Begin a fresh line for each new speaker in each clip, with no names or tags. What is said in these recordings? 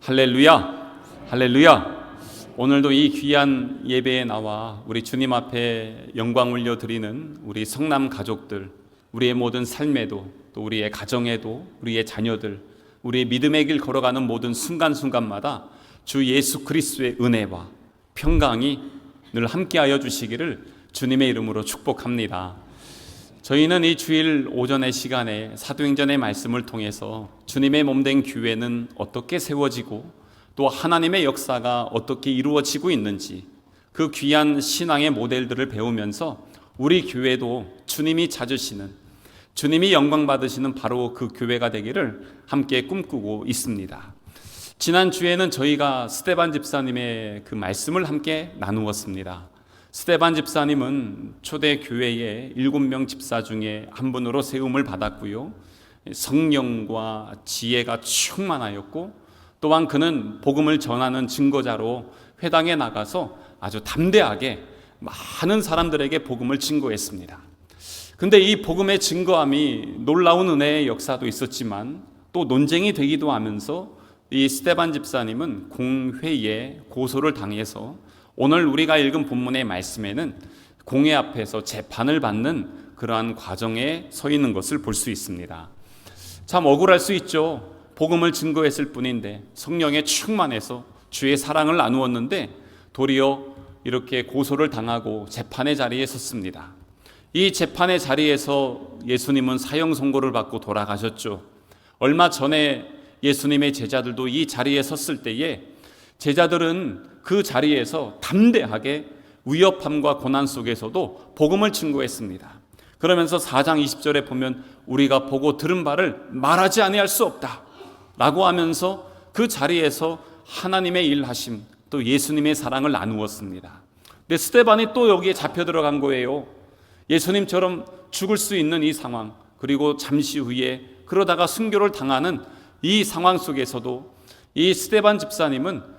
할렐루야, 할렐루야. 오늘도 이 귀한 예배에 나와 우리 주님 앞에 영광 올려드리는 우리 성남 가족들, 우리의 모든 삶에도, 또 우리의 가정에도, 우리의 자녀들, 우리의 믿음의 길 걸어가는 모든 순간순간마다 주 예수 그리스도의 은혜와 평강이 늘 함께하여 주시기를 주님의 이름으로 축복합니다. 저희는 이 주일 오전의 시간에 사도행전의 말씀을 통해서 주님의 몸된 교회는 어떻게 세워지고 또 하나님의 역사가 어떻게 이루어지고 있는지 그 귀한 신앙의 모델들을 배우면서 우리 교회도 주님이 찾으시는, 주님이 영광 받으시는 바로 그 교회가 되기를 함께 꿈꾸고 있습니다. 지난 주에는 저희가 스데반 집사님의 그 말씀을 함께 나누었습니다. 스데반 집사님은 초대 교회의 7명 집사 중에 한 분으로 세움을 받았고요, 성령과 지혜가 충만하였고, 또한 그는 복음을 전하는 증거자로 회당에 나가서 아주 담대하게 많은 사람들에게 복음을 증거했습니다. 근데 이 복음의 증거함이 놀라운 은혜의 역사도 있었지만 또 논쟁이 되기도 하면서 이 스데반 집사님은 공회에 고소를 당해서 오늘 우리가 읽은 본문의 말씀에는 공회 앞에서 재판을 받는 그러한 과정에 서 있는 것을 볼 수 있습니다. 참 억울할 수 있죠. 복음을 증거했을 뿐인데 성령에 충만해서 주의 사랑을 나누었는데 도리어 이렇게 고소를 당하고 재판의 자리에 섰습니다. 이 재판의 자리에서 예수님은 사형 선고를 받고 돌아가셨죠. 얼마 전에 예수님의 제자들도 이 자리에 섰을 때에 제자들은 그 자리에서 담대하게 위협함과 고난 속에서도 복음을 증거했습니다. 그러면서 4장 20절에 보면 우리가 보고 들은 바를 말하지 아니할 수 없다 라고 하면서 그 자리에서 하나님의 일하심, 또 예수님의 사랑을 나누었습니다. 근데 스데반이 또 여기에 잡혀 들어간 거예요. 예수님처럼 죽을 수 있는 이 상황, 그리고 잠시 후에 그러다가 순교를 당하는 이 상황 속에서도 이 스데반 집사님은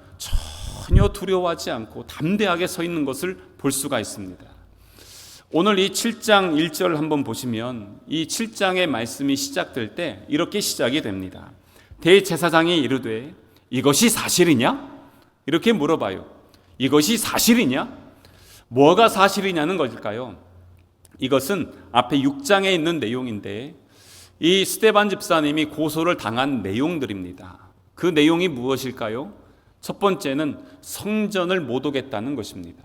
전혀 두려워하지 않고 담대하게 서 있는 것을 볼 수가 있습니다. 오늘 이 7장 1절 한번 보시면 이 7장의 말씀이 시작될 때 이렇게 시작이 됩니다. 대제사장이 이르되 이것이 사실이냐? 이렇게 물어봐요. 이것이 사실이냐? 뭐가 사실이냐는 것일까요? 이것은 앞에 6장에 있는 내용인데 이 스데반 집사님이 고소를 당한 내용들입니다. 그 내용이 무엇일까요? 첫 번째는 성전을 못 오겠다는 것입니다.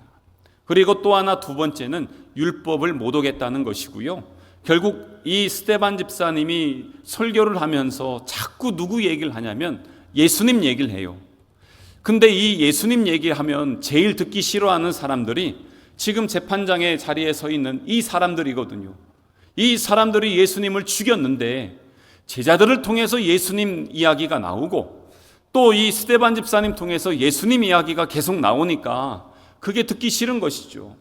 그리고 또 하나, 두 번째는 율법을 못 오겠다는 것이고요. 결국 이 스데반 집사님이 설교를 하면서 자꾸 누구 얘기를 하냐면 예수님 얘기를 해요. 근데 이 예수님 얘기하면 제일 듣기 싫어하는 사람들이 지금 재판장의 자리에 서 있는 이 사람들이거든요. 이 사람들이 예수님을 죽였는데 제자들을 통해서 예수님 이야기가 나오고 또 이 스데반 집사님 통해서 예수님 이야기가 계속 나오니까 그게 듣기 싫은 것이죠.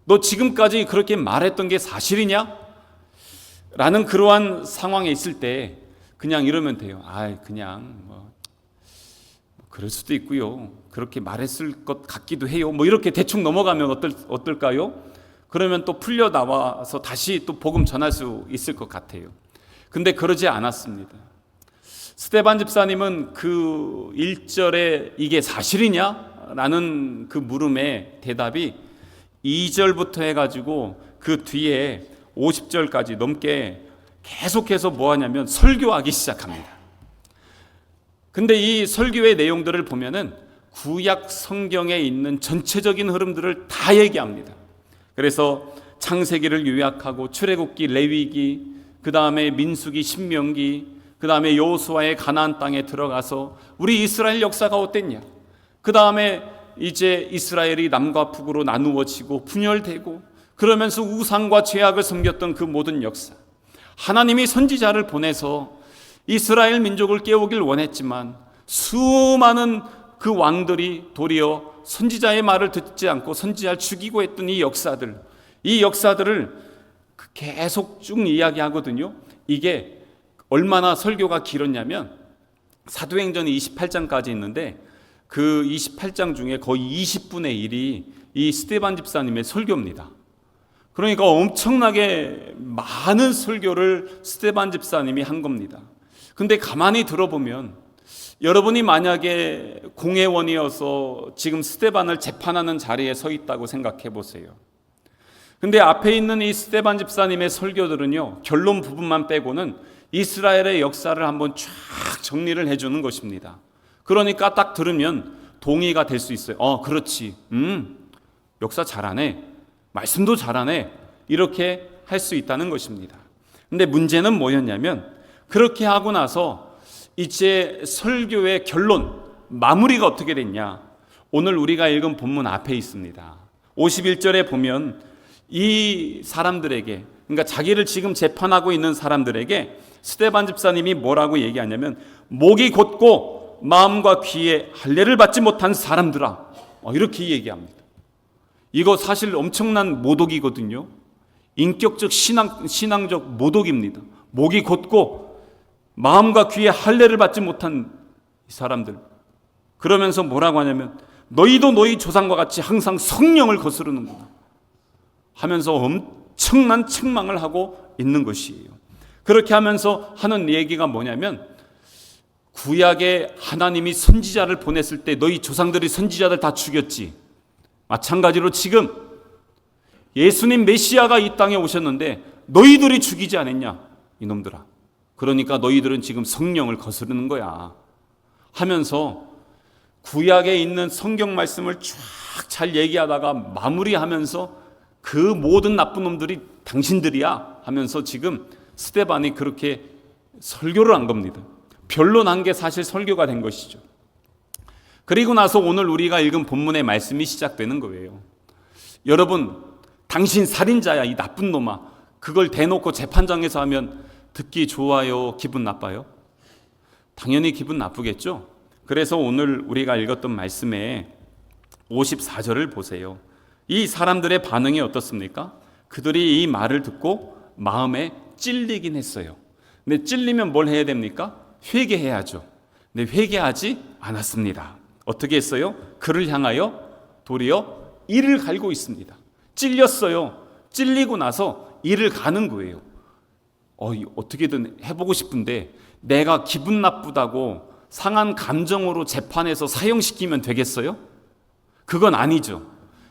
너 지금까지 그렇게 말했던 게 사실이냐? 라는 그러한 상황에 있을 때 그냥 이러면 돼요. 그냥 그럴 수도 있고요. 그렇게 말했을 것 같기도 해요. 이렇게 대충 넘어가면 어떨까요? 그러면 또 풀려 나와서 다시 또 복음 전할 수 있을 것 같아요. 근데 그러지 않았습니다. 스데반 집사님은 그 1절에 이게 사실이냐? 라는 그 물음에 대답이 2절부터 해가지고 그 뒤에 50절까지 넘게 계속해서 뭐 하냐면 설교하기 시작합니다. 근데 이 설교의 내용들을 보면은 구약 성경에 있는 전체적인 흐름들을 다 얘기합니다. 그래서 창세기를 요약하고 출애굽기, 레위기, 그 다음에 민수기, 신명기, 그 다음에 여호수아의 가나안 땅에 들어가서 우리 이스라엘 역사가 어땠냐, 그 다음에 이제 이스라엘이 남과 북으로 나누어지고 분열되고 그러면서 우상과 죄악을 섬겼던 그 모든 역사, 하나님이 선지자를 보내서 이스라엘 민족을 깨우길 원했지만 수많은 그 왕들이 도리어 선지자의 말을 듣지 않고 선지자를 죽이고 했던 이 역사들을 계속 쭉 이야기하거든요. 이게 얼마나 설교가 길었냐면 사도행전 28장까지 있는데 그 28장 중에 거의 20분의 1이 이 스데반 집사님의 설교입니다. 그러니까 엄청나게 많은 설교를 스데반 집사님이 한 겁니다. 근데 가만히 들어보면 여러분이 만약에 공회원이어서 지금 스데반을 재판하는 자리에 서 있다고 생각해 보세요. 근데 앞에 있는 이 스데반 집사님의 설교들은요, 결론 부분만 빼고는 이스라엘의 역사를 한번 쫙 정리를 해주는 것입니다. 그러니까 딱 들으면 동의가 될 수 있어요. 그렇지. 역사 잘하네. 말씀도 잘하네. 이렇게 할 수 있다는 것입니다. 근데 문제는 뭐였냐면, 그렇게 하고 나서 이제 설교의 결론, 마무리가 어떻게 됐냐? 오늘 우리가 읽은 본문 앞에 있습니다. 51절에 보면 이 사람들에게, 그러니까 자기를 지금 재판하고 있는 사람들에게 스데반 집사님이 뭐라고 얘기하냐면, 목이 곧고 마음과 귀에 할례를 받지 못한 사람들아, 이렇게 얘기합니다. 이거 사실 엄청난 모독이거든요. 인격적 신앙적 모독입니다. 목이 곧고 마음과 귀에 할례를 받지 못한 사람들. 그러면서 뭐라고 하냐면, 너희도 너희 조상과 같이 항상 성령을 거스르는구나 하면서 엄청난 책망을 하고 있는 것이에요. 그렇게 하면서 하는 얘기가 뭐냐면, 구약에 하나님이 선지자를 보냈을 때 너희 조상들이 선지자들 다 죽였지. 마찬가지로 지금 예수님 메시아가 이 땅에 오셨는데 너희들이 죽이지 않았냐 이놈들아. 그러니까 너희들은 지금 성령을 거스르는 거야 하면서 구약에 있는 성경 말씀을 쫙 잘 얘기하다가 마무리하면서 그 모든 나쁜 놈들이 당신들이야 하면서 지금 스데반이 그렇게 설교를 한 겁니다. 변론한 게 사실 설교가 된 것이죠. 그리고 나서 오늘 우리가 읽은 본문의 말씀이 시작되는 거예요. 여러분, 당신 살인자야 이 나쁜 놈아. 그걸 대놓고 재판장에서 하면 듣기 좋아요, 기분 나빠요? 당연히 기분 나쁘겠죠. 그래서 오늘 우리가 읽었던 말씀에 54절을 보세요. 이 사람들의 반응이 어떻습니까? 그들이 이 말을 듣고 마음에 찔리긴 했어요. 근데 찔리면 뭘 해야 됩니까? 회개해야죠. 근데 회개하지 않았습니다. 어떻게 했어요? 그를 향하여 도리어 이를 갈고 있습니다. 찔렸어요. 찔리고 나서 이를 가는 거예요. 어떻게든 해보고 싶은데 내가 기분 나쁘다고 상한 감정으로 재판에서 사형시키면 되겠어요? 그건 아니죠.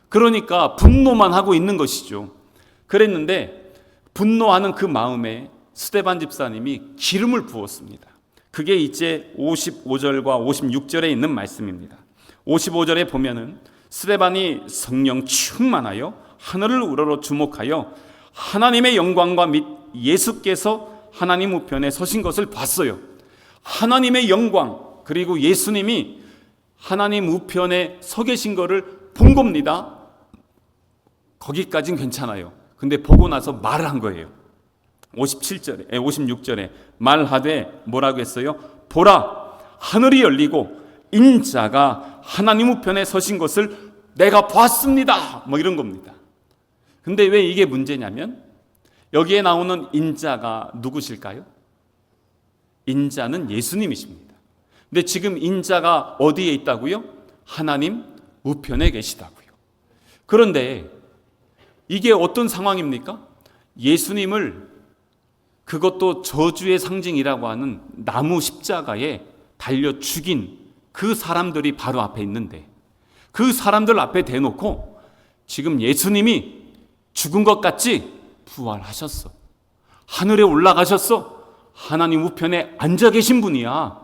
그러니까 분노만 하고 있는 것이죠. 그랬는데 분노하는 그 마음에 스데반 집사님이 기름을 부었습니다. 그게 이제 55절과 56절에 있는 말씀입니다. 55절에 보면은 스데반이 성령 충만하여 하늘을 우러러 주목하여 하나님의 영광과 및 예수께서 하나님 우편에 서신 것을 봤어요. 하나님의 영광 그리고 예수님이 하나님 우편에 서 계신 것을 본 겁니다. 거기까지는 괜찮아요. 근데 보고 나서 말을 한 거예요. 56절에 말하되 뭐라고 했어요? 보라, 하늘이 열리고 인자가 하나님 우편에 서신 것을 내가 봤습니다. 이런 겁니다. 근데 왜 이게 문제냐면 여기에 나오는 인자가 누구실까요? 인자는 예수님이십니다. 근데 지금 인자가 어디에 있다고요? 하나님 우편에 계시다고요. 그런데 이게 어떤 상황입니까? 예수님을 그것도 저주의 상징이라고 하는 나무 십자가에 달려 죽인 그 사람들이 바로 앞에 있는데 그 사람들 앞에 대놓고 지금 예수님이 죽은 것 같지? 부활하셨어. 하늘에 올라가셨어. 하나님 우편에 앉아 계신 분이야.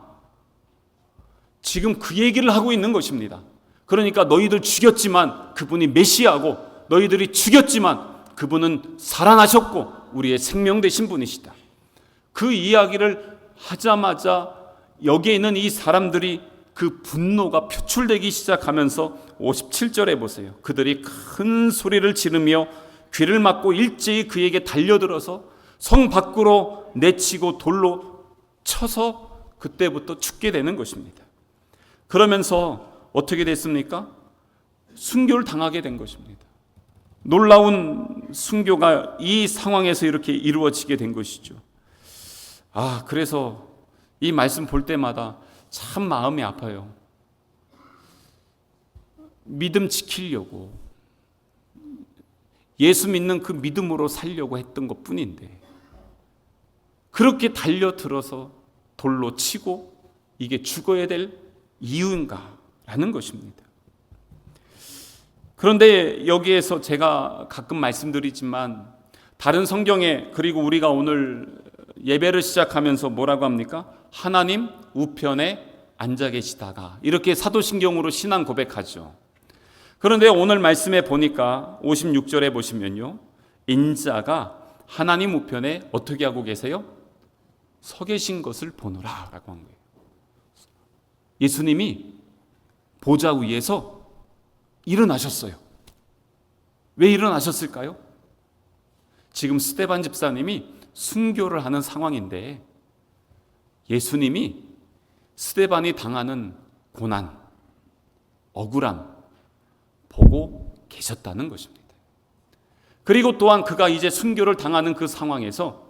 지금 그 얘기를 하고 있는 것입니다. 그러니까 너희들 죽였지만 그분이 메시아고 너희들이 죽였지만 그분은 살아나셨고 우리의 생명 되신 분이시다. 그 이야기를 하자마자 여기에 있는 이 사람들이 그 분노가 표출되기 시작하면서 57절에 보세요. 그들이 큰 소리를 지르며 귀를 막고 일제히 그에게 달려들어서 성 밖으로 내치고 돌로 쳐서 그때부터 죽게 되는 것입니다. 그러면서 어떻게 됐습니까? 순교를 당하게 된 것입니다. 놀라운 순교가 이 상황에서 이렇게 이루어지게 된 것이죠. 그래서 이 말씀 볼 때마다 참 마음이 아파요. 믿음 지키려고 예수 믿는 그 믿음으로 살려고 했던 것 뿐인데 그렇게 달려들어서 돌로 치고 이게 죽어야 될 이유인가? 라는 것입니다. 그런데 여기에서 제가 가끔 말씀드리지만 다른 성경에, 그리고 우리가 오늘 예배를 시작하면서 뭐라고 합니까? 하나님 우편에 앉아 계시다가, 이렇게 사도신경으로 신앙 고백하죠. 그런데 오늘 말씀에 보니까 56절에 보시면요, 인자가 하나님 우편에 어떻게 하고 계세요? 서 계신 것을 보노라 라고 한 거예요. 예수님이 보좌 위에서 일어나셨어요. 왜 일어나셨을까요? 지금 스데반 집사님이 순교를 하는 상황인데 예수님이 스데반이 당하는 고난, 억울함 보고 계셨다는 것입니다. 그리고 또한 그가 이제 순교를 당하는 그 상황에서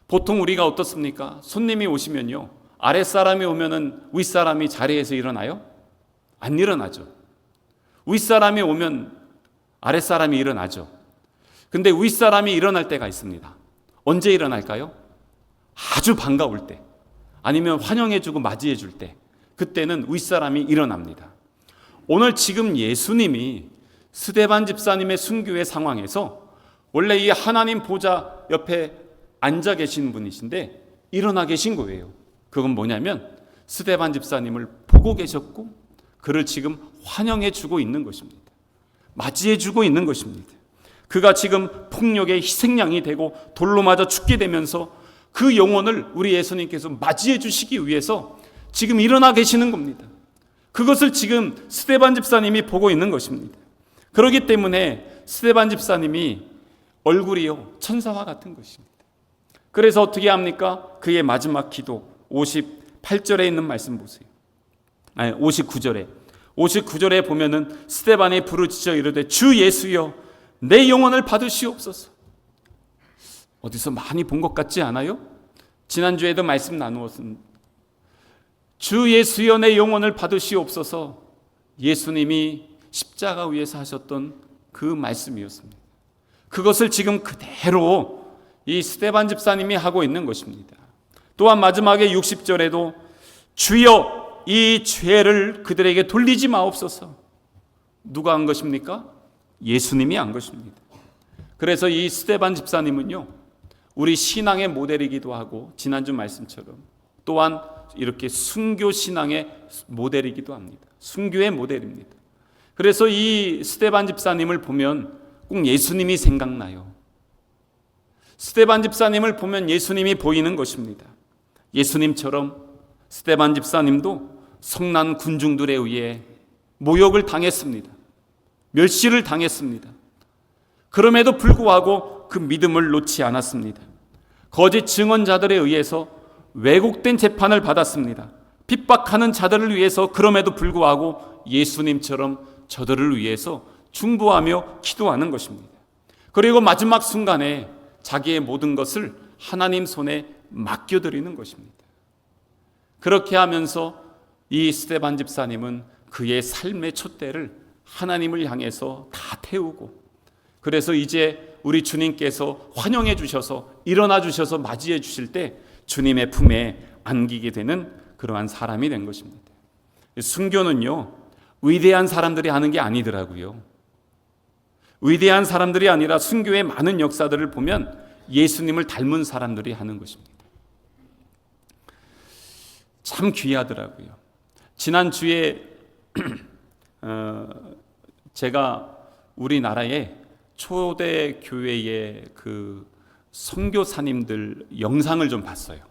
보통 우리가 어떻습니까? 손님이 오시면요, 아랫사람이 오면은 윗사람이 자리에서 일어나요? 안 일어나죠. 윗사람이 오면 아랫사람이 일어나죠. 근데 윗사람이 일어날 때가 있습니다. 언제 일어날까요? 아주 반가울 때, 아니면 환영해주고 맞이해줄 때, 그때는 윗사람이 일어납니다. 오늘 지금 예수님이 스데반 집사님의 순교의 상황에서 원래 이 하나님 보좌 옆에 앉아 계신 분이신데 일어나 계신 거예요. 그건 뭐냐면 스데반 집사님을 보고 계셨고 그를 지금 환영해 주고 있는 것입니다. 맞이해 주고 있는 것입니다. 그가 지금 폭력의 희생양이 되고 돌로 맞아 죽게 되면서 그 영혼을 우리 예수님께서 맞이해 주시기 위해서 지금 일어나 계시는 겁니다. 그것을 지금 스데반 집사님이 보고 있는 것입니다. 그렇기 때문에 스데반 집사님이 얼굴이요, 천사와 같은 것입니다. 그래서 어떻게 합니까? 그의 마지막 기도 58절에 있는 말씀 보세요. 아니, 59절에 보면은 스데반이 부르짖어 이르되 주 예수여 내 영혼을 받으시옵소서. 어디서 많이 본 것 같지 않아요? 지난주에도 말씀 나누었습니다. 주 예수여 내 영혼을 받으시옵소서. 예수님이 십자가 위에서 하셨던 그 말씀이었습니다. 그것을 지금 그대로 이 스데반 집사님이 하고 있는 것입니다. 또한 마지막에 60절에도 주여 이 죄를 그들에게 돌리지 마옵소서. 누가 한 것입니까? 예수님이 한 것입니다. 그래서 이 스데반 집사님은요, 우리 신앙의 모델이기도 하고 지난주 말씀처럼 또한 이렇게 순교 신앙의 모델이기도 합니다. 순교의 모델입니다. 그래서 이 스데반 집사님을 보면 꼭 예수님이 생각나요. 스데반 집사님을 보면 예수님이 보이는 것입니다. 예수님처럼 스데반 집사님도 성난 군중들에 의해 모욕을 당했습니다. 멸시를 당했습니다. 그럼에도 불구하고 그 믿음을 놓지 않았습니다. 거짓 증언자들에 의해서 왜곡된 재판을 받았습니다. 핍박하는 자들을 위해서 그럼에도 불구하고 예수님처럼 저들을 위해서 중보하며 기도하는 것입니다. 그리고 마지막 순간에 자기의 모든 것을 하나님 손에 맡겨드리는 것입니다. 그렇게 하면서 이 스데반 집사님은 그의 삶의 촛대를 하나님을 향해서 다 태우고, 그래서 이제 우리 주님께서 환영해 주셔서 일어나 주셔서 맞이해 주실 때 주님의 품에 안기게 되는 그러한 사람이 된 것입니다. 순교는요, 위대한 사람들이 하는 게 아니더라고요. 위대한 사람들이 아니라 순교의 많은 역사들을 보면 예수님을 닮은 사람들이 하는 것입니다. 참 귀하더라고요. 지난주에 제가 우리나라의 초대 교회의 그 선교사님들 영상을 좀 봤어요.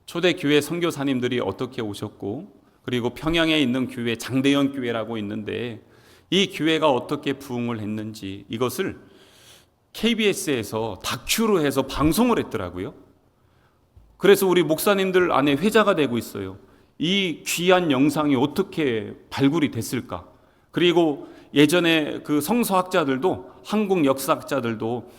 초대 교회 선교사님들이 어떻게 오셨고, 그리고 평양에 있는 교회, 장대현 교회라고 있는데 이 교회가 어떻게 부흥을 했는지 이것을 KBS에서 다큐로 해서 방송을 했더라고요. 그래서 우리 목사님들 안에 회자가 되고 있어요. 이 귀한 영상이 어떻게 발굴이 됐을까? 그리고 예전에 그 성서학자들도, 한국 역사학자들도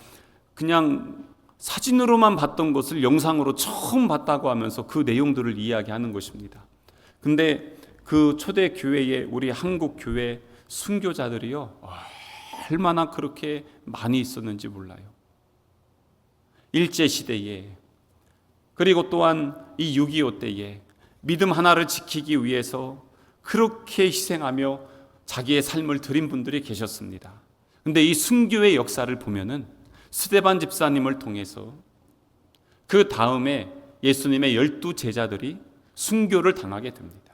그냥 사진으로만 봤던 것을 영상으로 처음 봤다고 하면서 그 내용들을 이야기하는 것입니다. 근데 그 초대 교회에 우리 한국 교회 순교자들이요, 얼마나 그렇게 많이 있었는지 몰라요. 일제시대에, 그리고 또한 이 6.25 때에 믿음 하나를 지키기 위해서 그렇게 희생하며 자기의 삶을 드린 분들이 계셨습니다. 근데 이 순교의 역사를 보면은 스데반 집사님을 통해서 그 다음에 예수님의 12 제자들이 순교를 당하게 됩니다.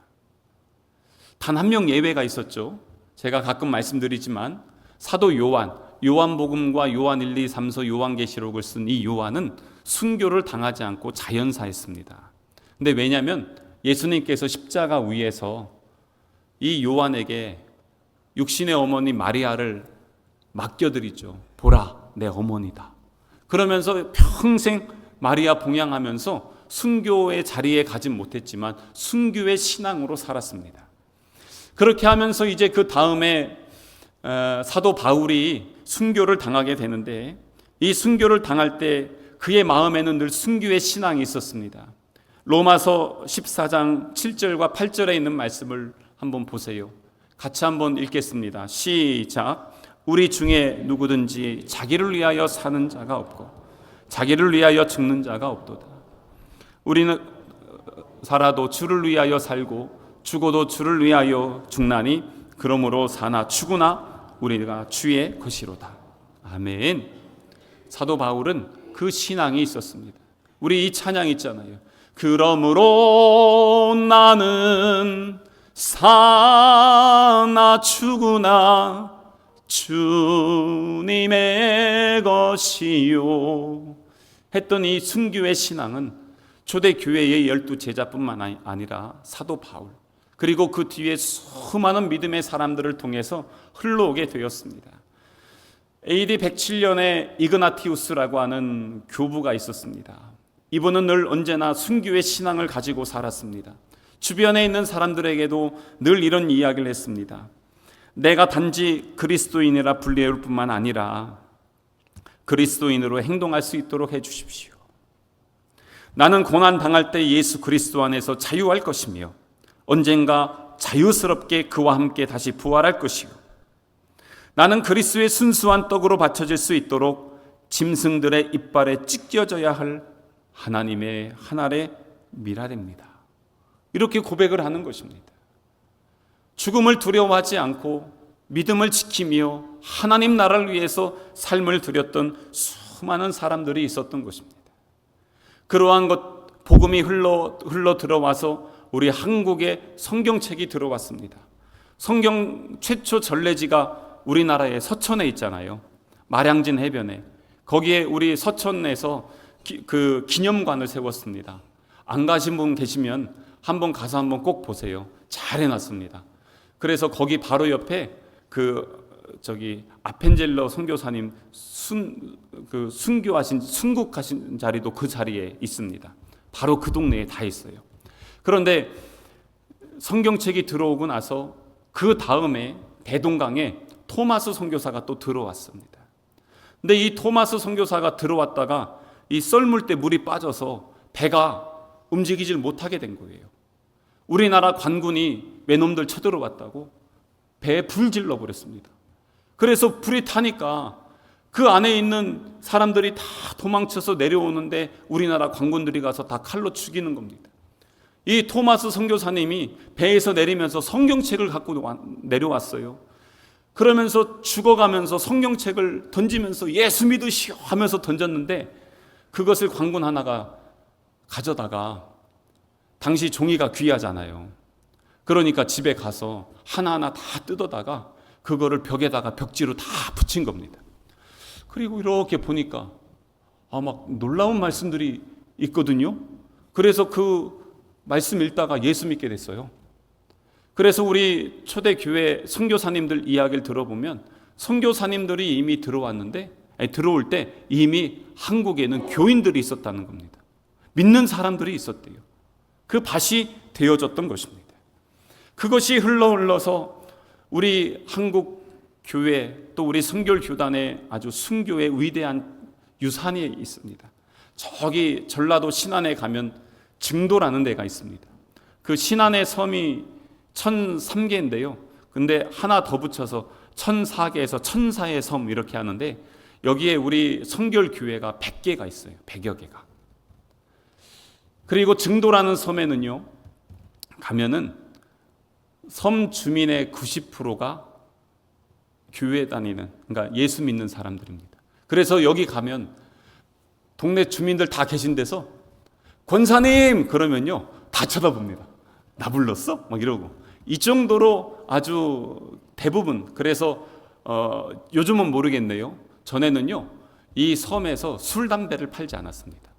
단 한 명 예외가 있었죠. 제가 가끔 말씀드리지만 사도 요한복음과 요한 1, 2, 3서 요한계시록을 쓴 이 요한은 순교를 당하지 않고 자연사했습니다. 근데 왜냐하면 예수님께서 십자가 위에서 이 요한에게 육신의 어머니 마리아를 맡겨드리죠. 보라, 내 어머니다. 그러면서 평생 마리아 봉양하면서 순교의 자리에 가진 못했지만 순교의 신앙으로 살았습니다. 그렇게 하면서 이제 그 다음에 사도 바울이 순교를 당하게 되는데, 이 순교를 당할 때 그의 마음에는 늘 순교의 신앙이 있었습니다. 로마서 14장 7절과 8절에 있는 말씀을 한번 보세요. 같이 한번 읽겠습니다. 시작. 우리 중에 누구든지 자기를 위하여 사는 자가 없고 자기를 위하여 죽는 자가 없도다. 우리는 살아도 주를 위하여 살고 죽어도 주를 위하여 죽나니 그러므로 사나 죽으나 우리가 주의 것이로다. 아멘. 사도 바울은 그 신앙이 있었습니다. 우리 이 찬양 있잖아요. 그러므로 나는 사나 죽으나 주님의 것이요 했던 이 순교의 신앙은 초대교회의 12 제자뿐만 아니라 사도 바울 그리고 그 뒤에 수많은 믿음의 사람들을 통해서 흘러오게 되었습니다. AD 107년에 이그나티우스라고 하는 교부가 있었습니다. 이분은 늘 언제나 순교의 신앙을 가지고 살았습니다. 주변에 있는 사람들에게도 늘 이런 이야기를 했습니다. 내가 단지 그리스도인이라 불리울 뿐만 아니라 그리스도인으로 행동할 수 있도록 해주십시오. 나는 고난 당할 때 예수 그리스도 안에서 자유할 것이며 언젠가 자유스럽게 그와 함께 다시 부활할 것이요 나는 그리스도의 순수한 떡으로 바쳐질 수 있도록 짐승들의 이빨에 찢겨져야 할 하나님의 한 알의 미랄입니다. 이렇게 고백을 하는 것입니다. 죽음을 두려워하지 않고 믿음을 지키며 하나님 나라를 위해서 삶을 드렸던 수많은 사람들이 있었던 것입니다. 그러한 것 복음이 흘러 들어와서 우리 한국에 성경책이 들어왔습니다. 성경 최초 전래지가 우리나라의 서천에 있잖아요. 마량진 해변에. 거기에 우리 서천에서 그 기념관을 세웠습니다. 안 가신 분 계시면 한번 가서 한번 꼭 보세요. 잘 해놨습니다. 그래서 거기 바로 옆에 아펜젤러 선교사님 순국하신 자리도 그 자리에 있습니다. 바로 그 동네에 다 있어요. 그런데 성경책이 들어오고 나서 그 다음에 대동강에 토마스 선교사가 또 들어왔습니다. 근데 이 토마스 선교사가 들어왔다가 이 썰물 때 물이 빠져서 배가 움직이질 못하게 된 거예요. 우리나라 관군이 외놈들 쳐들어왔다고 배에 불 질러 버렸습니다. 그래서 불이 타니까 그 안에 있는 사람들이 다 도망쳐서 내려오는데 우리나라 관군들이 가서 다 칼로 죽이는 겁니다. 이 토마스 선교사님이 배에서 내리면서 성경책을 갖고 내려왔어요. 그러면서 죽어가면서 성경책을 던지면서 예수 믿으시오 하면서 던졌는데 그것을 관군 하나가 가져다가 당시 종이가 귀하잖아요. 그러니까 집에 가서 하나하나 다 뜯어다가 그거를 벽에다가 벽지로 다 붙인 겁니다. 그리고 이렇게 보니까 막 놀라운 말씀들이 있거든요. 그래서 그 말씀 읽다가 예수 믿게 됐어요. 그래서 우리 초대교회 선교사님들 이야기를 들어보면 선교사님들이 이미 들어올 때 이미 한국에는 교인들이 있었다는 겁니다. 믿는 사람들이 있었대요. 그 밭이 되어졌던 것입니다. 그것이 흘러서 우리 한국 교회 또 우리 선교교단의 아주 순교의 위대한 유산이 있습니다. 저기 전라도 신안에 가면 증도라는 데가 있습니다. 그 신안의 섬이 1003개인데요. 근데 하나 더 붙여서 1004개에서 천사의 섬 이렇게 하는데 여기에 우리 성결교회가 100개가 있어요. 100여 개가. 그리고 증도라는 섬에는요. 가면은 섬 주민의 90%가 교회 다니는, 그러니까 예수 믿는 사람들입니다. 그래서 여기 가면 동네 주민들 다 계신 데서 권사님 그러면요 다 쳐다봅니다. 나 불렀어? 막 이러고. 이 정도로 아주 대부분. 그래서 요즘은 모르겠네요. 전에는요 이 섬에서 술 담배를 팔지 않았습니다.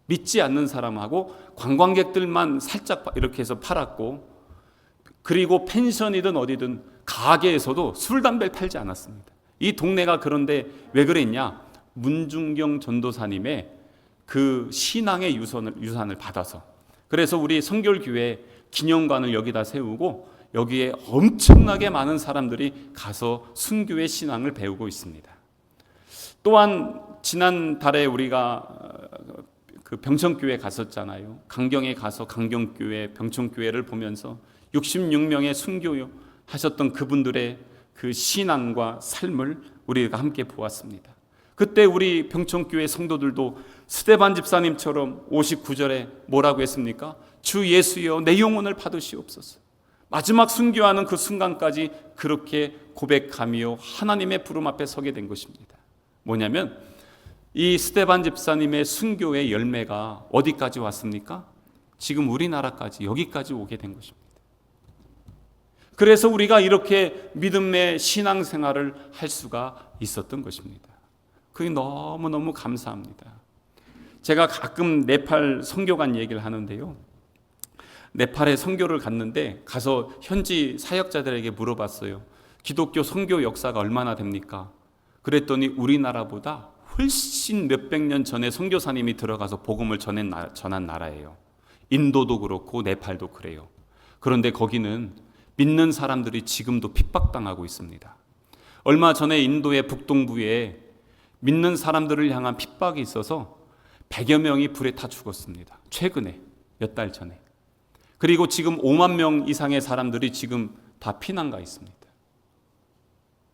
믿지 않는 사람하고 관광객들만 살짝 이렇게 해서 팔았고, 그리고 펜션이든 어디든 가게에서도 술 담배를 팔지 않았습니다. 이 동네가 그런데 왜 그랬냐? 문중경 전도사님의 그 신앙의 유산을 받아서. 그래서 우리 성결교회 기념관을 여기다 세우고 여기에 엄청나게 많은 사람들이 가서 순교의 신앙을 배우고 있습니다. 또한 지난달에 우리가 그 병천교회 갔었잖아요. 강경에 가서 강경교회, 병천교회를 보면서 66명의 순교 하셨던 그분들의 그 신앙과 삶을 우리가 함께 보았습니다. 그때 우리 병천교회 성도들도 스데반 집사님처럼 59절에 뭐라고 했습니까? 주 예수여 내 영혼을 받으시옵소서. 마지막 순교하는 그 순간까지 그렇게 고백하며 하나님의 부름 앞에 서게 된 것입니다. 뭐냐면 이 스데반 집사님의 순교의 열매가 어디까지 왔습니까? 지금 우리나라까지, 여기까지 오게 된 것입니다. 그래서 우리가 이렇게 믿음의 신앙생활을 할 수가 있었던 것입니다. 그게 너무너무 감사합니다. 제가 가끔 네팔 선교관 얘기를 하는데요, 네팔에 선교를 갔는데 가서 현지 사역자들에게 물어봤어요. 기독교 선교 역사가 얼마나 됩니까? 그랬더니 우리나라보다 훨씬 몇백 년 전에 선교사님이 들어가서 복음을 전한 나라예요. 인도도 그렇고 네팔도 그래요. 그런데 거기는 믿는 사람들이 지금도 핍박당하고 있습니다. 얼마 전에 인도의 북동부에 믿는 사람들을 향한 핍박이 있어서 100여 명이 불에 타 죽었습니다. 최근에, 몇 달 전에. 그리고 지금 5만 명 이상의 사람들이 지금 다 피난가 있습니다.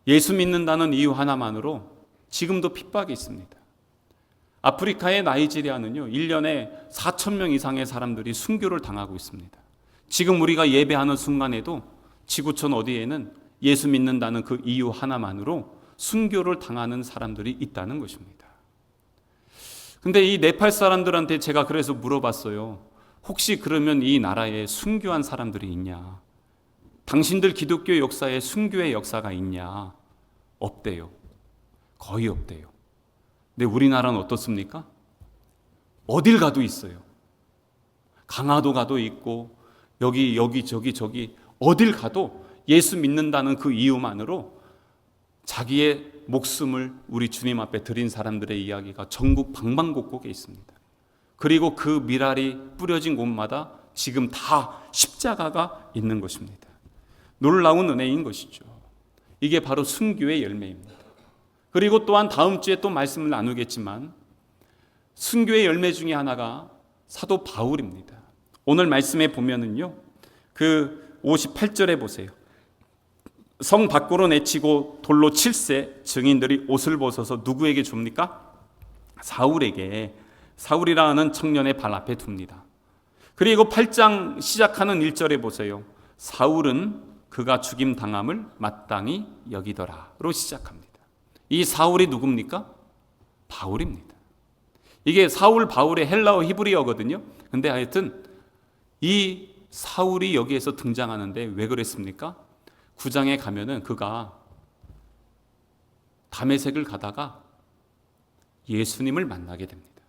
예수 믿는다는 이유 하나만으로 지금도 핍박이 있습니다. 아프리카의 나이지리아는요 1년에 4천 명 이상의 사람들이 순교를 당하고 있습니다. 지금 우리가 예배하는 순간에도 지구촌 어디에는 예수 믿는다는 그 이유 하나만으로 순교를 당하는 사람들이 있다는 것입니다. 근데 이 네팔 사람들한테 제가 그래서 물어봤어요. 혹시 그러면 이 나라에 순교한 사람들이 있냐? 당신들 기독교 역사에 순교의 역사가 있냐? 없대요. 거의 없대요. 근데 우리나라는 어떻습니까? 어딜 가도 있어요. 강화도 가도 있고 여기 저기 어딜 가도 예수 믿는다는 그 이유만으로 자기의 목숨을 우리 주님 앞에 드린 사람들의 이야기가 전국 방방곡곡에 있습니다. 그리고 그 미랄이 뿌려진 곳마다 지금 다 십자가가 있는 것입니다. 놀라운 은혜인 것이죠. 이게 바로 순교의 열매입니다. 그리고 또한 다음 주에 또 말씀을 나누겠지만 순교의 열매 중에 하나가 사도 바울입니다. 오늘 말씀에 보면은요, 그 58절에 보세요. 성 밖으로 내치고 돌로 칠세 증인들이 옷을 벗어서 누구에게 줍니까? 사울에게, 사울이라는 청년의 발 앞에 둡니다. 그리고 8장 시작하는 1절에 보세요. 사울은 그가 죽임 당함을 마땅히 여기더라로 시작합니다. 이 사울이 누굽니까? 바울입니다. 이게 사울 바울의 헬라어 히브리어거든요. 근데 하여튼 이 사울이 여기에서 등장하는데 왜 그랬습니까? 9장에 가면은 그가 다메섹을 가다가 예수님을 만나게 됩니다.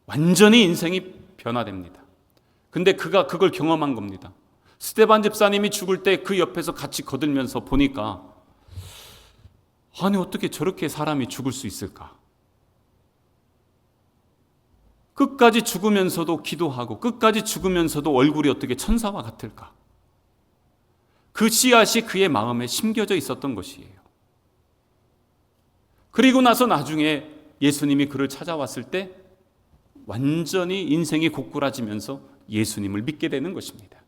완전히 인생이 변화됩니다. 근데 그가 그걸 경험한 겁니다. 스데반 집사님이 죽을 때 그 옆에서 같이 거들면서 보니까 아니 어떻게 저렇게 사람이 죽을 수 있을까? 끝까지 죽으면서도 기도하고 끝까지 죽으면서도 얼굴이 어떻게 천사와 같을까? 그 씨앗이 그의 마음에 심겨져 있었던 것이에요. 그리고 나서 나중에 예수님이 그를 찾아왔을 때 완전히 인생이 고꾸라지면서 예수님을 믿게 되는 것입니다.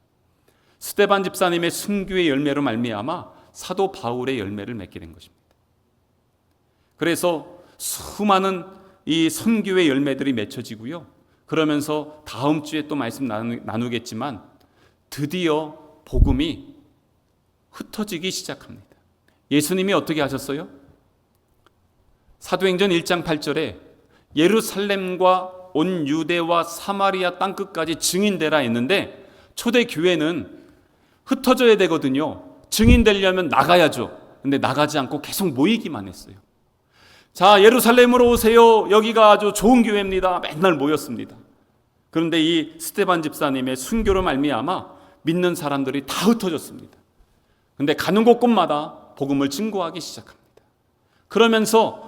스데반 집사님의 순교의 열매로 말미암아 사도 바울의 열매를 맺게 된 것입니다. 그래서 수많은 이 선교의 열매들이 맺혀지고요. 그러면서 다음 주에 또 말씀 나누겠지만 드디어 복음이 흩어지기 시작합니다. 예수님이 어떻게 하셨어요? 사도행전 1장 8절에 예루살렘과 온 유대와 사마리아 땅끝까지 증인되라 했는데 초대 교회는 흩어져야 되거든요. 증인되려면 나가야죠. 근데 나가지 않고 계속 모이기만 했어요. 자, 예루살렘으로 오세요. 여기가 아주 좋은 교회입니다. 맨날 모였습니다. 그런데 이 스데반 집사님의 순교로 말미암아 믿는 사람들이 다 흩어졌습니다. 근데 가는 곳곳마다 복음을 증거하기 시작합니다. 그러면서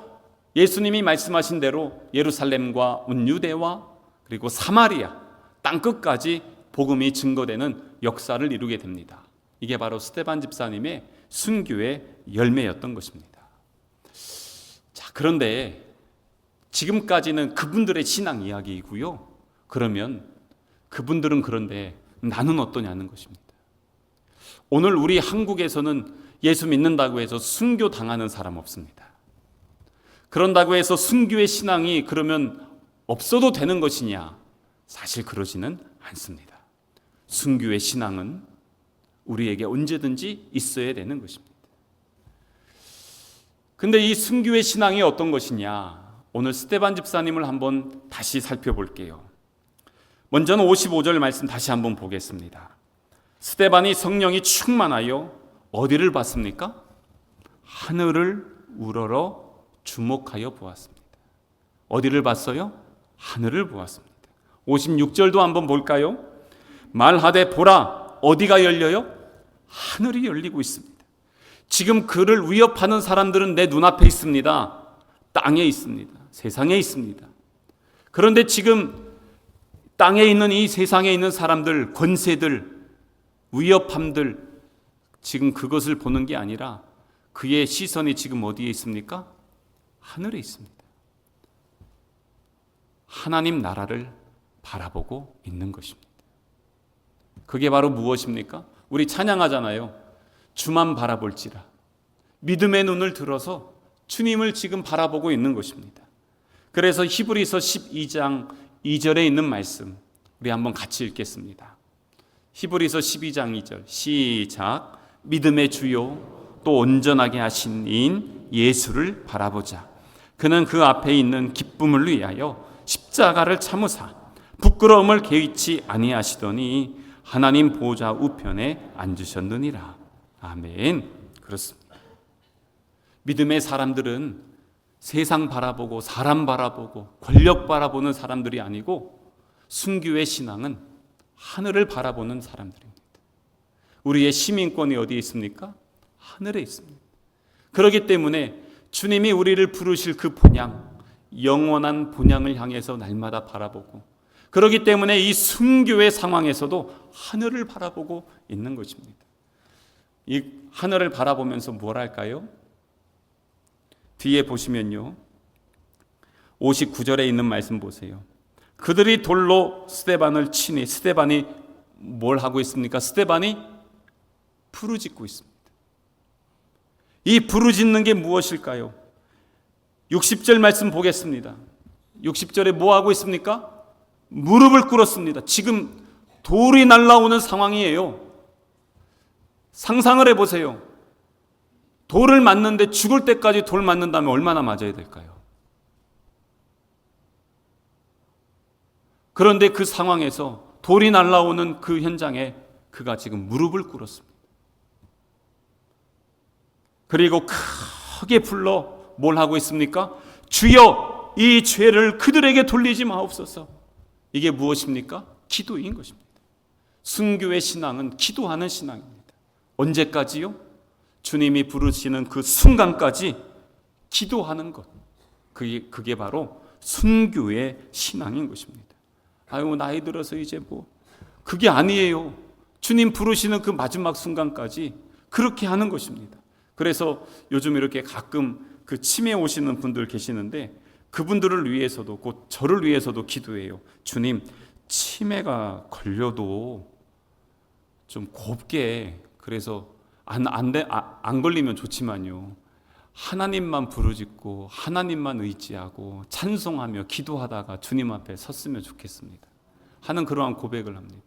예수님이 말씀하신 대로 예루살렘과 온 유대와 그리고 사마리아 땅끝까지 복음이 증거되는 역사를 이루게 됩니다. 이게 바로 스데반 집사님의 순교의 열매였던 것입니다. 자, 그런데 지금까지는 그분들의 신앙 이야기이고요. 그러면 그분들은 그런데 나는 어떠냐는 것입니다. 오늘 우리 한국에서는 예수 믿는다고 해서 순교 당하는 사람 없습니다. 그런다고 해서 순교의 신앙이 그러면 없어도 되는 것이냐? 사실 그러지는 않습니다. 순교의 신앙은 우리에게 언제든지 있어야 되는 것입니다. 근데 이 순교의 신앙이 어떤 것이냐? 오늘 스데반 집사님을 한번 다시 살펴볼게요. 먼저는 55절 말씀 다시 한번 보겠습니다. 스데반이 성령이 충만하여 어디를 봤습니까? 하늘을 우러러 주목하여 보았습니다. 어디를 봤어요? 하늘을 보았습니다. 56절도 한번 볼까요? 말하되 보라, 어디가 열려요? 하늘이 열리고 있습니다. 지금 그를 위협하는 사람들은 내 눈앞에 있습니다. 땅에 있습니다. 세상에 있습니다. 그런데 지금 땅에 있는 이 세상에 있는 사람들, 권세들, 위협함들, 지금 그것을 보는 게 아니라 그의 시선이 지금 어디에 있습니까? 하늘에 있습니다. 하나님 나라를 바라보고 있는 것입니다. 그게 바로 무엇입니까? 우리 찬양하잖아요. 주만 바라볼지라. 믿음의 눈을 들어서 주님을 지금 바라보고 있는 것입니다. 그래서 히브리서 12장 2절에 있는 말씀 우리 한번 같이 읽겠습니다. 히브리서 12장 2절 시작. 믿음의 주요 또 온전하게 하신 이인 예수를 바라보자. 그는 그 앞에 있는 기쁨을 위하여 십자가를 참으사 부끄러움을 개의치 아니하시더니 하나님 보좌 우편에 앉으셨느니라. 아멘. 그렇습니다. 믿음의 사람들은 세상 바라보고 사람 바라보고 권력 바라보는 사람들이 아니고 순교의 신앙은 하늘을 바라보는 사람들입니다. 우리의 시민권이 어디에 있습니까? 하늘에 있습니다. 그렇기 때문에 주님이 우리를 부르실 그 본향, 영원한 본향을 향해서 날마다 바라보고, 그렇기 때문에 이 순교의 상황에서도 하늘을 바라보고 있는 것입니다. 이 하늘을 바라보면서 뭘 할까요? 뒤에 보시면요, 59절에 있는 말씀 보세요. 그들이 돌로 스데반을 치니, 스데반이 뭘 하고 있습니까? 스데반이 부르짖고 있습니다. 이 부르짖는 게 무엇일까요? 60절 말씀 보겠습니다. 60절에 뭐 하고 있습니까? 무릎을 꿇었습니다. 지금 돌이 날아오는 상황이에요. 상상을 해보세요. 돌을 맞는데 죽을 때까지 돌 맞는다면 얼마나 맞아야 될까요? 그런데 그 상황에서 돌이 날아오는 그 현장에 그가 지금 무릎을 꿇었습니다. 그리고 크게 불러 뭘 하고 있습니까? 주여 이 죄를 그들에게 돌리지 마옵소서. 이게 무엇입니까? 기도인 것입니다. 순교의 신앙은 기도하는 신앙입니다. 언제까지요? 주님이 부르시는 그 순간까지 기도하는 것. 그게 바로 순교의 신앙인 것입니다. 아유, 나이 들어서 이제 그게 아니에요. 주님 부르시는 그 마지막 순간까지 그렇게 하는 것입니다. 그래서 요즘 이렇게 가끔 그 치매 오시는 분들 계시는데 그분들을 위해서도, 곧 저를 위해서도 기도해요. 주님, 치매가 걸려도 좀 곱게, 그래서 안 걸리면 좋지만요, 하나님만 부르짖고 하나님만 의지하고 찬송하며 기도하다가 주님 앞에 섰으면 좋겠습니다 하는 그러한 고백을 합니다.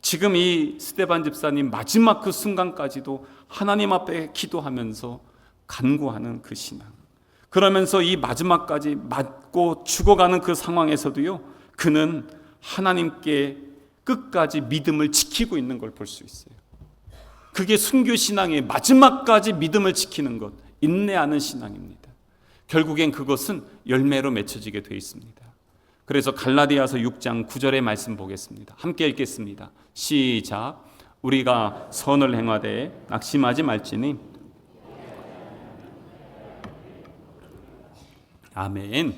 지금 이 스데반 집사님 마지막 그 순간까지도 하나님 앞에 기도하면서 간구하는 그 신앙, 그러면서 이 마지막까지 맞고 죽어가는 그 상황에서도요, 그는 하나님께 끝까지 믿음을 지키고 있는 걸 볼 수 있어요. 그게 순교 신앙의 마지막까지 믿음을 지키는 것, 인내하는 신앙입니다. 결국엔 그것은 열매로 맺혀지게 되어 있습니다. 그래서 갈라디아서 6장 9절의 말씀 보겠습니다. 함께 읽겠습니다. 시작. 우리가 선을 행하되 낙심하지 말지니. 아멘.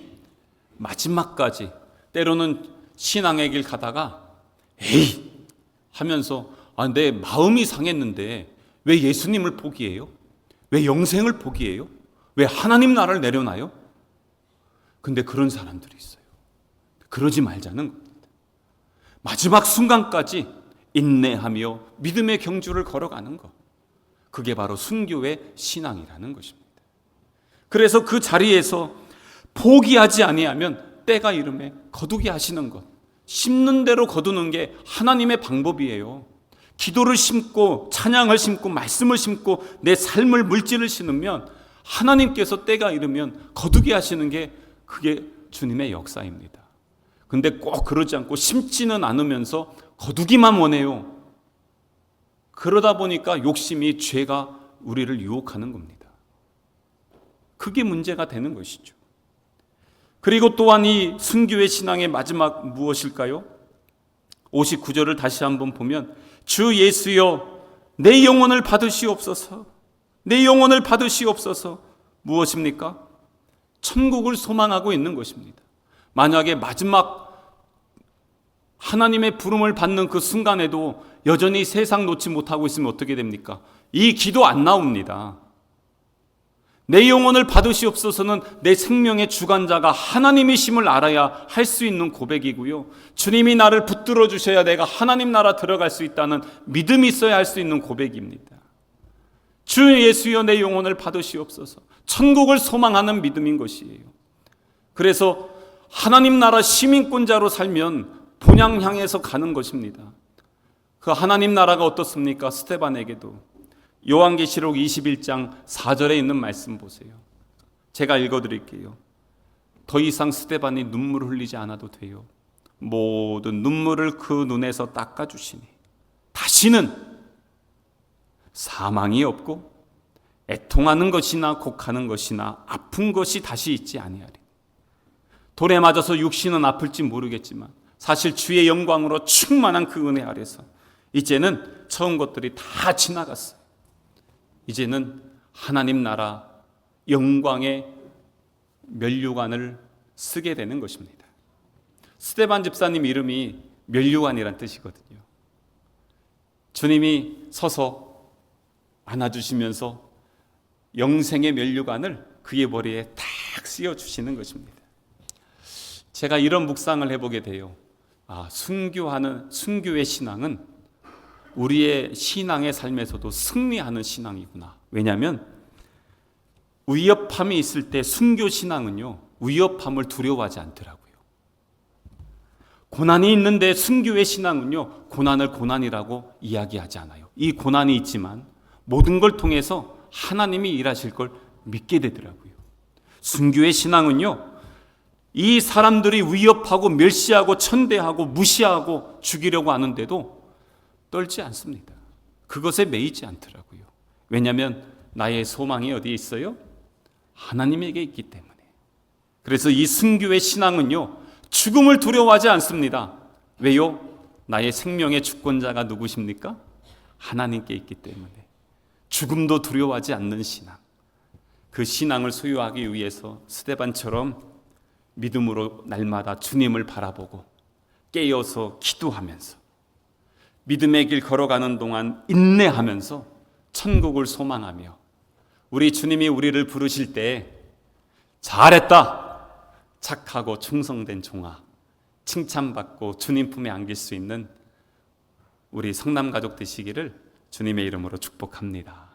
마지막까지, 때로는 신앙의 길 가다가 에이 하면서 내 마음이 상했는데 왜 예수님을 포기해요? 왜 영생을 포기해요? 왜 하나님 나라를 내려놔요? 근데 그런 사람들이 있어요. 그러지 말자는 겁니다. 마지막 순간까지 인내하며 믿음의 경주를 걸어가는 것, 그게 바로 순교의 신앙이라는 것입니다. 그래서 그 자리에서 포기하지 아니하면 때가 이름에 거두게 하시는 것, 심는 대로 거두는 게 하나님의 방법이에요. 기도를 심고 찬양을 심고 말씀을 심고 내 삶을 물질을 심으면 하나님께서 때가 이르면 거두게 하시는 게 그게 주님의 역사입니다. 근데 꼭 그러지 않고 심지는 않으면서 거두기만 원해요. 그러다 보니까 욕심이, 죄가 우리를 유혹하는 겁니다. 그게 문제가 되는 것이죠. 그리고 또한 이 순교의 신앙의 마지막 무엇일까요? 59절을 다시 한번 보면 주 예수여 내 영혼을 받으시옵소서. 내 영혼을 받으시옵소서. 무엇입니까? 천국을 소망하고 있는 것입니다. 만약에 마지막 하나님의 부름을 받는 그 순간에도 여전히 세상 놓지 못하고 있으면 어떻게 됩니까? 이 기도 안 나옵니다. 내 영혼을 받으시옵소서는 내 생명의 주관자가 하나님이심을 알아야 할 수 있는 고백이고요. 주님이 나를 붙들어 주셔야 내가 하나님 나라 들어갈 수 있다는 믿음이 있어야 할 수 있는 고백입니다. 주 예수여 내 영혼을 받으시옵소서. 천국을 소망하는 믿음인 것이에요. 그래서 하나님 나라 시민권자로 살면 본향 향해서 가는 것입니다. 그 하나님 나라가 어떻습니까? 스데반에게도 요한계시록 21장 4절에 있는 말씀 보세요. 제가 읽어드릴게요. 더 이상 스데반이 눈물을 흘리지 않아도 돼요. 모든 눈물을 그 눈에서 닦아주시니 다시는 사망이 없고 애통하는 것이나 곡하는 것이나 아픈 것이 다시 있지 아니하리. 돌에 맞아서 육신은 아플지 모르겠지만 사실 주의 영광으로 충만한 그 은혜 아래서 이제는 처음 것들이 다 지나갔어요. 이제는 하나님 나라 영광의 면류관을 쓰게 되는 것입니다. 스데반 집사님 이름이 면류관이란 뜻이거든요. 주님이 서서 안아주시면서 영생의 면류관을 그의 머리에 탁 씌워주시는 것입니다. 제가 이런 묵상을 해보게 돼요. 순교의 신앙은 우리의 신앙의 삶에서도 승리하는 신앙이구나. 왜냐하면 위협함이 있을 때 순교 신앙은요, 위협함을 두려워하지 않더라고요. 고난이 있는데 순교의 신앙은요, 고난을 고난이라고 이야기하지 않아요. 이 고난이 있지만 모든 걸 통해서 하나님이 일하실 걸 믿게 되더라고요. 순교의 신앙은요, 이 사람들이 위협하고 멸시하고 천대하고 무시하고 죽이려고 하는데도 떨지 않습니다. 그것에 매이지 않더라고요. 왜냐하면 나의 소망이 어디에 있어요? 하나님에게 있기 때문에. 그래서 이 순교의 신앙은요, 죽음을 두려워하지 않습니다. 왜요? 나의 생명의 주권자가 누구십니까? 하나님께 있기 때문에. 죽음도 두려워하지 않는 신앙. 그 신앙을 소유하기 위해서 스데반처럼 믿음으로 날마다 주님을 바라보고 깨어서 기도하면서 믿음의 길 걸어가는 동안 인내하면서 천국을 소망하며 우리 주님이 우리를 부르실 때 잘했다, 착하고 충성된 종아, 칭찬받고 주님 품에 안길 수 있는 우리 성남 가족 되시기를 주님의 이름으로 축복합니다.